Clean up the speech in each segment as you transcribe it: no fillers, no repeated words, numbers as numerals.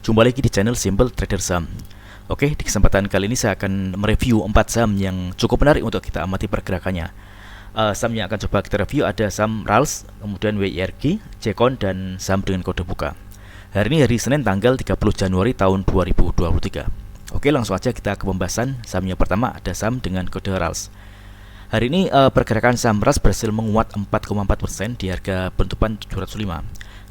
Jumpa lagi di channel Simple Trader Saham. Oke, di kesempatan kali ini saya akan mereview 4 saham yang cukup menarik untuk kita amati pergerakannya. Saham yang akan coba kita review ada saham RALS, kemudian WIRG, Cekon, dan saham dengan kode buka. Hari ini hari Senin tanggal 30 Januari tahun 2023. Oke, langsung aja kita ke pembahasan. Saham yang pertama ada saham dengan kode RALS. Hari ini pergerakan saham RALS berhasil menguat 4,4% di harga penutupan 705.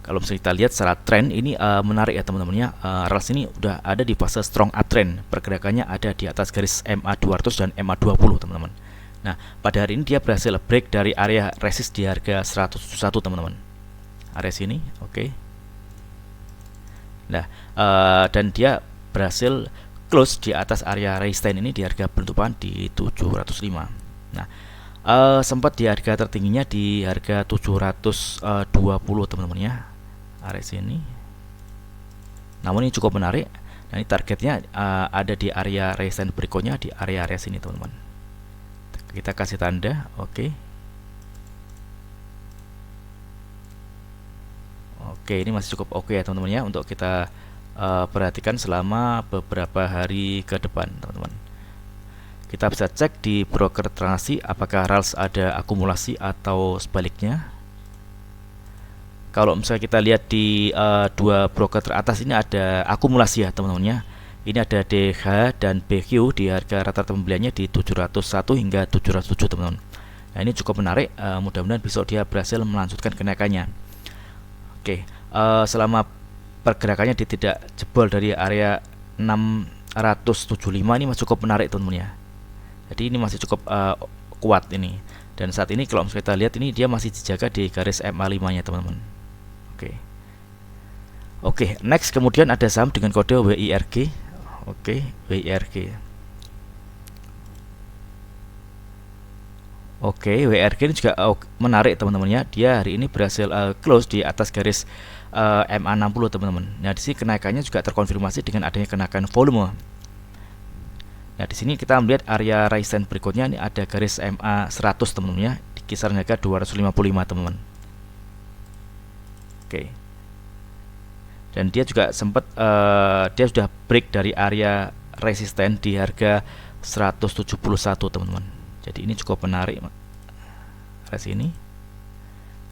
Kalau misalnya kita lihat secara tren ini menarik ya teman-teman ya. RALS ini udah ada di fase strong uptrend. Pergerakannya ada di atas garis MA200 dan MA20 teman-teman. Nah, pada hari ini dia berhasil break dari area resist di harga 171 teman-teman. Area sini, oke. Nah, dan dia berhasil close di atas area resistance ini di harga penutupan di 705. Nah, sempat di harga tertingginya di harga 720 teman-teman ya, area sini. Namun ini cukup menarik. Nah, ini targetnya ada di area resistance berikutnya di area sini teman-teman. Kita kasih tanda, oke. Oke, ini masih cukup oke ya teman-teman ya untuk kita perhatikan selama beberapa hari ke depan teman-teman. Kita bisa cek di broker transaksi apakah RALS ada akumulasi atau sebaliknya. Kalau misalnya kita lihat di dua broker teratas ini ada akumulasi ya teman-teman ya. Ini ada DH dan BQ di harga rata-rata pembeliannya di 701 hingga 707 teman-teman. Nah, ini cukup menarik. Mudah-mudahan besok dia berhasil melanjutkan kenaikannya. Oke, selama pergerakannya dia tidak jebol dari area 675 ini masih cukup menarik teman-teman ya. Jadi ini masih cukup kuat ini. Dan saat ini kalau misalnya kita lihat ini dia masih dijaga di garis MA5 nya teman-teman. Oke, next kemudian ada saham dengan kode WIRG. Oke, WIRG. Oke, WIRG ini juga menarik teman-teman ya. Dia hari ini berhasil close di atas garis MA60 teman-teman. Nah, di sini kenaikannya juga terkonfirmasi dengan adanya kenaikan volume. Nah, di sini kita melihat area resistance berikutnya ini ada garis MA100 teman-teman ya, di kisaran harga 255 teman-teman. Oke. Dan dia juga sempat dia sudah break dari area resisten di harga 171 teman-teman. Jadi ini cukup menarik area sini.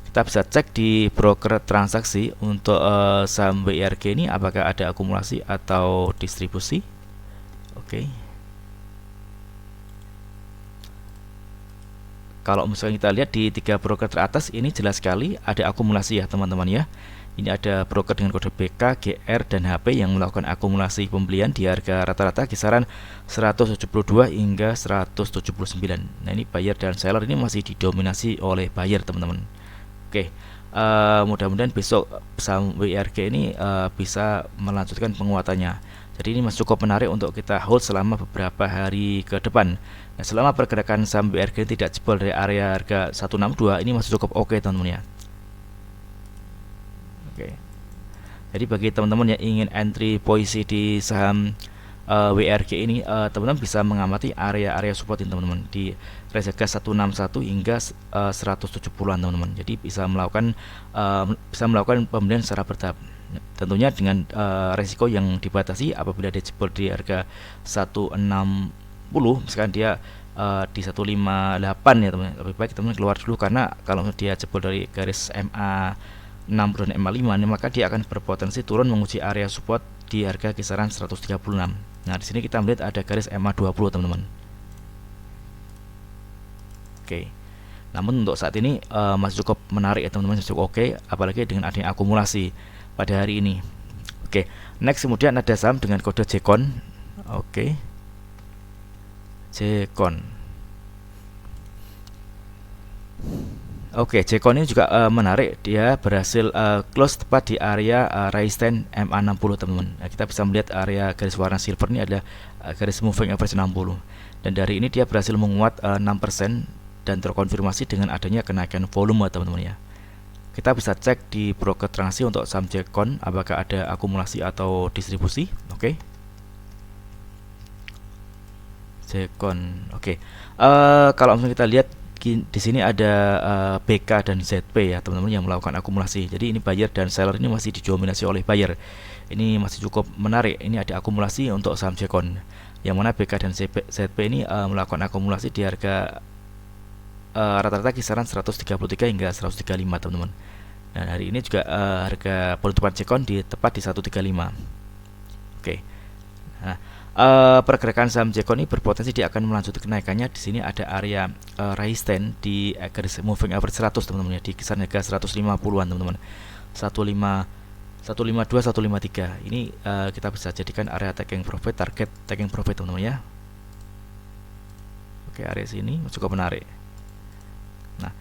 Kita bisa cek di broker transaksi untuk saham WIRG ini apakah ada akumulasi atau distribusi. Oke. Kalau misalnya kita lihat di tiga broker teratas ini jelas sekali ada akumulasi ya teman-teman ya. Ini ada broker dengan kode BK, GR, dan HP yang melakukan akumulasi pembelian di harga rata-rata kisaran 172 hingga 179. Nah, ini buyer dan seller ini masih didominasi oleh buyer teman-teman. Oke, mudah-mudahan besok saham WIRG ini bisa melanjutkan penguatannya. Jadi ini masih cukup menarik untuk kita hold selama beberapa hari ke depan. Nah, selama pergerakan saham WIRG tidak jebol dari area harga 162 ini masih cukup oke teman-teman ya. Oke. Jadi bagi teman-teman yang ingin entry posisi di saham WIRG ini, teman-teman bisa mengamati area-area support ini teman-teman di range harga 161 hingga 170-an teman-teman. Jadi bisa melakukan pembelian secara bertahap. Tentunya dengan resiko yang dibatasi apabila dia jebol di harga 160, misalkan dia di 158 ya teman-teman. Lebih baik teman-teman keluar dulu karena kalau dia jebol dari garis MA 6 dan MA5 ini, maka dia akan berpotensi turun menguji area support di harga kisaran 136. Nah, di sini kita melihat ada garis MA20 teman-teman. Oke. Namun untuk saat ini masih cukup menarik ya teman-teman, cukup oke, apalagi dengan adanya akumulasi pada hari ini. Oke. Next kemudian ada saham dengan kode Cekon. Oke. Cekon. Oke, Cekon ini juga menarik. Dia berhasil close tepat di area resistance MA60 teman-teman. Nah, kita bisa melihat area garis warna silver ini adalah garis moving average 60. Dan dari ini dia berhasil menguat 6% dan terkonfirmasi dengan adanya kenaikan volume teman-teman ya. Kita bisa cek di broker transaksi untuk saham Cekon apakah ada akumulasi atau distribusi. Oke. Cekon. Oke. Kalau misalnya kita lihat di sini ada BK dan ZP ya teman-teman yang melakukan akumulasi. Jadi ini buyer dan seller ini masih didominasi oleh buyer. Ini masih cukup menarik. Ini ada akumulasi untuk saham Jekon, yang mana BK dan ZP ini melakukan akumulasi di harga rata-rata kisaran 133 hingga 135 teman-teman. Dan hari ini juga harga penutupan Jekon tepat di 135. Oke. Nah, pergerakan saham Jekon ini berpotensi dia akan melanjutkan kenaikannya. Di sini ada area resistance di garis moving average 100 teman-teman ya, di kisaran harga 150-an teman-teman. 152 153. Ini kita bisa jadikan area taking profit, target taking profit teman-teman ya. Oke, area sini cukup menarik. Nah,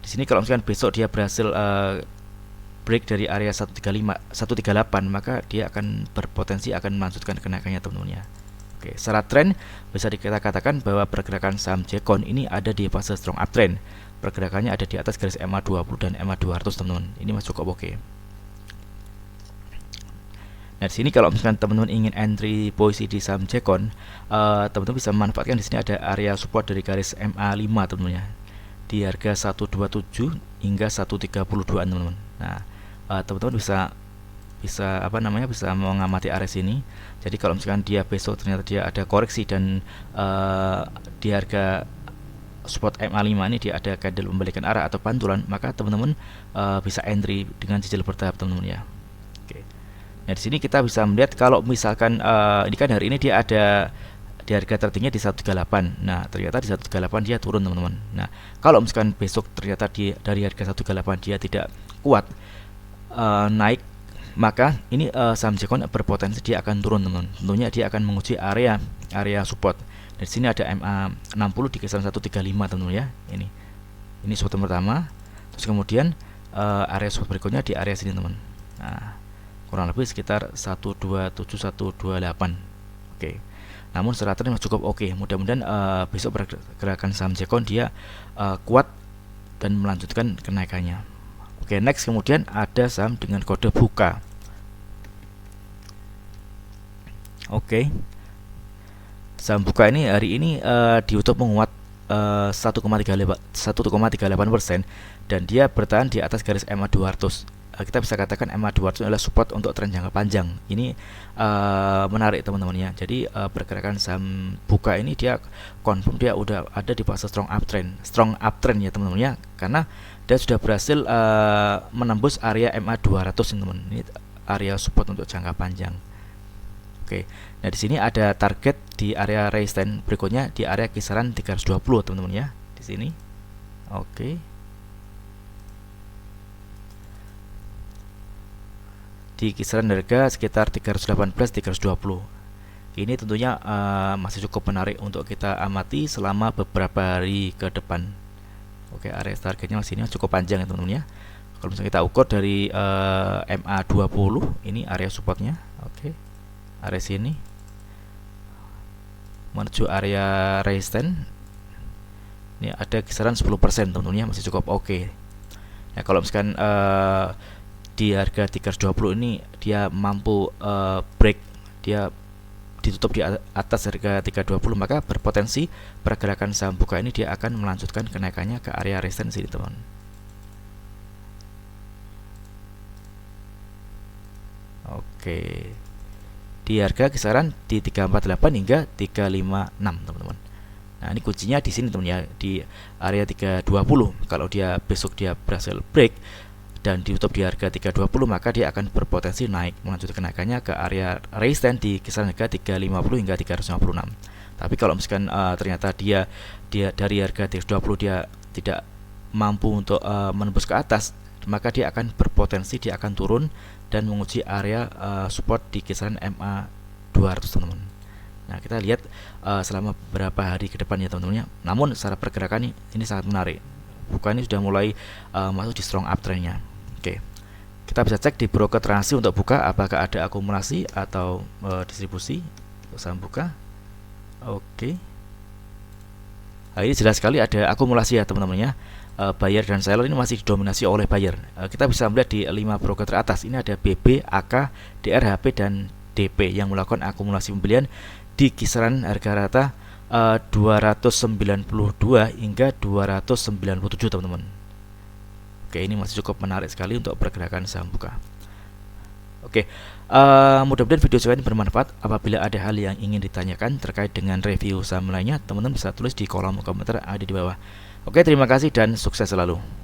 di sini kalau misalkan besok dia berhasil break dari area 135 138, maka dia akan berpotensi akan melanjutkan kenaikannya teman-teman ya. Oke, secara tren bisa kita katakan bahwa pergerakan saham Jekon ini ada di fase strong uptrend. Pergerakannya ada di atas garis MA20 dan MA200 teman-teman. Ini masih cukup oke. Nah, di sini kalau misalkan teman-teman ingin entry posisi di saham Jekon, teman-teman bisa memanfaatkan di sini ada area support dari garis MA5 teman-teman ya, di harga 127 hingga 132-an teman-teman. Nah, teman-teman bisa mengamati area sini. Jadi kalau misalkan dia besok ternyata dia ada koreksi dan di harga support MA5 ini dia ada candle membalikan arah atau pantulan, maka teman-teman bisa entry dengan cicil bertahap teman-teman ya. Oke. Nah, di sini kita bisa melihat kalau misalkan ini kan hari ini dia ada di harga tertingginya di 138. Nah, ternyata di 138 dia turun teman-teman. Nah, kalau misalkan besok ternyata dari harga 138 dia tidak kuat naik, maka ini saham Jekon berpotensi dia akan turun teman-teman. Tentunya dia akan menguji area support. Di sini ada MA60 di kisaran 135 teman-teman ya. Ini support pertama. Terus kemudian area support berikutnya di area sini teman. Nah, kurang lebih sekitar 127 128. Oke. Namun secara tren cukup oke. Mudah-mudahan besok pergerakan saham Jekon dia kuat dan melanjutkan kenaikannya. Oke, next kemudian ada saham dengan kode buka. Oke. Saham buka ini hari ini ditutup menguat 1,38% dan dia bertahan di atas garis MA200. Kita bisa katakan MA200 adalah support untuk tren jangka panjang. Ini menarik teman-teman ya. Jadi pergerakan saham buka ini dia confirm dia udah ada di fase strong uptrend ya teman-teman ya, karena dia sudah berhasil menembus area MA200 teman-teman. Ini area support untuk jangka panjang. Oke. Nah, di sini ada target di area resistance berikutnya di area kisaran 320 teman-teman ya. Di sini. Oke. Di kisaran harga sekitar 318-320. Ini tentunya masih cukup menarik untuk kita amati selama beberapa hari ke depan. Oke, area targetnya masih ini cukup panjang ya teman-teman ya. Kalau misalnya kita ukur dari MA20, ini area supportnya. Oke, area sini menuju area resistance. Ini ada kisaran 10% teman-teman ya, masih cukup oke. Nah, kalau misalkan di harga 320 ini dia mampu break, dia ditutup di atas harga 320, maka berpotensi pergerakan saham buka ini dia akan melanjutkan kenaikannya ke area resistance ini teman. Oke, di harga kisaran di 348 hingga 356 teman-teman. Nah, ini kuncinya di sini teman ya, di area 320. Kalau dia besok dia berhasil break dan ditutup di harga 320, maka dia akan berpotensi naik melanjutkan kenaikannya ke area resistance di kisaran harga 350 hingga 356. Tapi kalau misalkan ternyata dia dari harga 320 dia tidak mampu untuk menembus ke atas, maka dia akan berpotensi dia akan turun dan menguji area support di kisaran MA200 teman-teman. Nah, kita lihat selama beberapa hari ke depan ya teman-teman ya. Namun secara pergerakan ini sangat menarik. Bukan ini sudah mulai masuk di strong uptrendnya. Oke, kita bisa cek di broker transaksi untuk buka apakah ada akumulasi atau distribusi untuk saham buka. Oke, nah, ini jelas sekali ada akumulasi ya teman-teman ya. Buyer dan seller ini masih didominasi oleh buyer. Kita bisa melihat di 5 broker teratas ini ada BB, AK, DRHP dan DP yang melakukan akumulasi pembelian di kisaran harga rata 292 hingga 297 teman-teman. Oke, ini masih cukup menarik sekali untuk pergerakan saham buka. Oke, mudah-mudahan video saya ini bermanfaat. Apabila ada hal yang ingin ditanyakan terkait dengan review saham lainnya, teman-teman bisa tulis di kolom komentar ada di bawah. Oke, terima kasih dan sukses selalu.